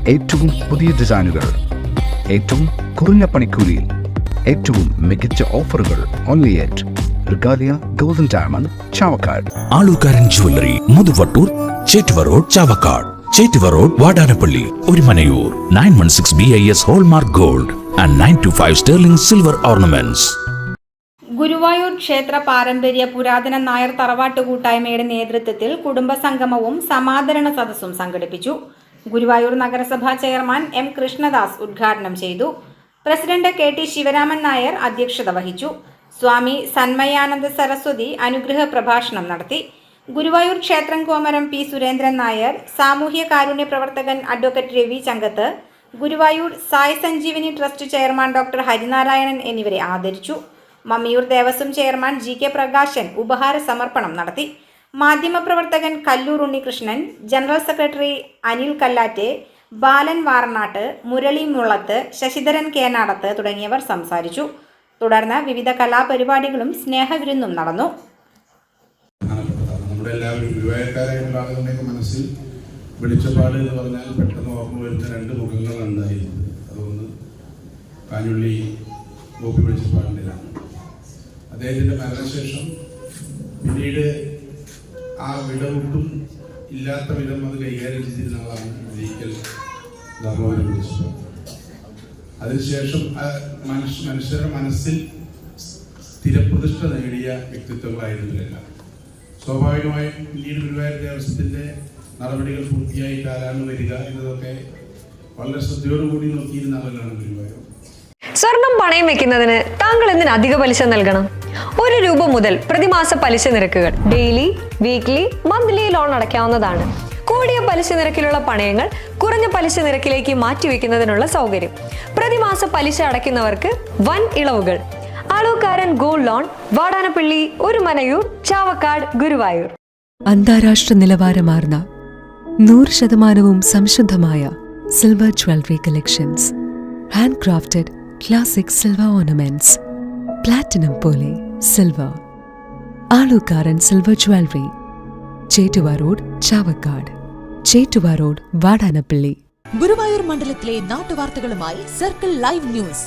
ഏറ്റവും പുതിയ ഡിസൈനുകൾ, ഏറ്റവും കുറഞ്ഞ പണിക്കൂലിയിൽ, ഏറ്റവും മികച്ച ഓഫറുകൾ. Only at Regalia golden diamond, Chavakkad. Alukkaran jewellery, Muthuvattur, Chettuva road, Chavakkad. Chettuva road, Vadanappally, Orumanayur. 916 BIS hallmark gold and 925 sterling silver ornaments. Guruvayur ക്ഷേത്ര പാരമ്പര്യ പുരാതന നായർ തറവാട്ട് കൂട്ടായ്മയുടെ നേതൃത്വത്തിൽ കുടുംബസംഗമവും സമാദരണ സദസ്സും സംഘടിപ്പിച്ചു. ഗുരുവായൂർ നഗരസഭാ ചെയർമാൻ M. കൃഷ്ണദാസ് ഉദ്ഘാടനം ചെയ്തു. പ്രസിഡന്റ് KT ശിവരാമൻ നായർ അധ്യക്ഷത വഹിച്ചു. സ്വാമി സന്മയാനന്ദ സരസ്വതി അനുഗ്രഹ പ്രഭാഷണം നടത്തി. ഗുരുവായൂർ ക്ഷേത്രം കോമരം P. സുരേന്ദ്രൻ നായർ, സാമൂഹ്യ കാരുണ്യ പ്രവർത്തകൻ advocate Ravi Changath, Guruvayur Sai Sanjeevani trust chairman doctor Harinarayanan എന്നിവരെ ആദരിച്ചു. മമ്മിയൂർ ദേവസ്വം ചെയർമാൻ GK പ്രകാശൻ ഉപഹാര സമർപ്പണം നടത്തി. മാധ്യമപ്രവർത്തകൻ കല്ലൂർ ഉണ്ണികൃഷ്ണൻ, ജനറൽ സെക്രട്ടറി അനിൽ കല്ലാറ്റെ, ബാലൻ വാറനാട്ട്, മുരളി മുള്ളത്ത്, ശശിധരൻ കേനാടത്ത് തുടങ്ങിയവർ സംസാരിച്ചു. തുടർന്ന് വിവിധ കലാപരിപാടികളും സ്നേഹവിരുന്നും നടന്നു. നമ്മുടെ എല്ലാവരും ഗുരുവായൂർക്കാരായിട്ടുള്ള ആളുകളുടെയൊക്കെ മനസ്സിൽ വെളിച്ചപ്പാട് എന്ന് പറഞ്ഞാൽ പെട്ടെന്ന് ഓർമ്മ വരുന്ന രണ്ട് മുഖങ്ങളാണ് ഉണ്ടായിരുന്നത്. അതൊന്ന് കാഞ്ഞുള്ളി ഗോപി വെളിച്ചപ്പാടിൻ്റെതാണ്. അദ്ദേഹത്തിൻ്റെ മരണശേഷം പിന്നീട് ആ വിടവൊട്ടും ഇല്ലാത്ത വിധം അത് കൈകാര്യം ചെയ്തിരുന്ന ആളാണ് ഒരിക്കൽ ധർമ്മപുരം വെളിച്ചപ്പാട്. അതിനുശേഷം മനുഷ്യരുടെ മനസ്സിൽ സ്ഥിരപ്രതിഷ്ഠ നേടിയ വ്യക്തിത്വങ്ങളായിരുന്നില്ല. സ്വാഭാവികമായും പിന്നീട് ഗുരുവായൂർ ദേവസ്വത്തിൻ്റെ നടപടികൾ പൂർത്തിയായി കാലാണ് വരിക എന്നതൊക്കെ വളരെ ശ്രദ്ധയോടുകൂടി നോക്കിയിരുന്ന ആളുകളാണ് ഗുരുവായൂർ. സ്വർണം പണയം വെക്കുന്നതിന് താങ്കൾ എന്തിന് അധിക പലിശ നൽകണം? 1 രൂപ മുതൽ പ്രതിമാസ പലിശ നിരക്കുകൾ ഡെയിലി, വീക്ക്ലി, മന്ത്ലി ലോൺ അടയ്ക്കാവുന്നതാണ്. കൂടിയ പലിശ നിരക്കിലുള്ള പണയങ്ങൾ കുറഞ്ഞ പലിശ നിരക്കിലേക്ക് മാറ്റിവെക്കുന്നതിനുള്ള സൗകര്യം. പ്രതിമാസ പലിശ അടയ്ക്കുന്നവർക്ക് വൻ ഇളവുകൾ. Alukkaran gold loan, Vadanappally, Orumanayur, Chavakkad, Guruvayur. അന്താരാഷ്ട്ര നിലവാരമാർന്ന 100% സംശുദ്ധമായ silver jewellery collections. Hand crafted classic silver ornaments. Platinum പോലെ silver. Alukkaran silver jewellery, Chettuva road, Chavakkad. Chettuva road, Vadanappally. Guruvayur മണ്ഡലത്തിലെ നാട്ടുവാർത്തകളുമായി സർക്കിൾ ലൈവ് ന്യൂസ്.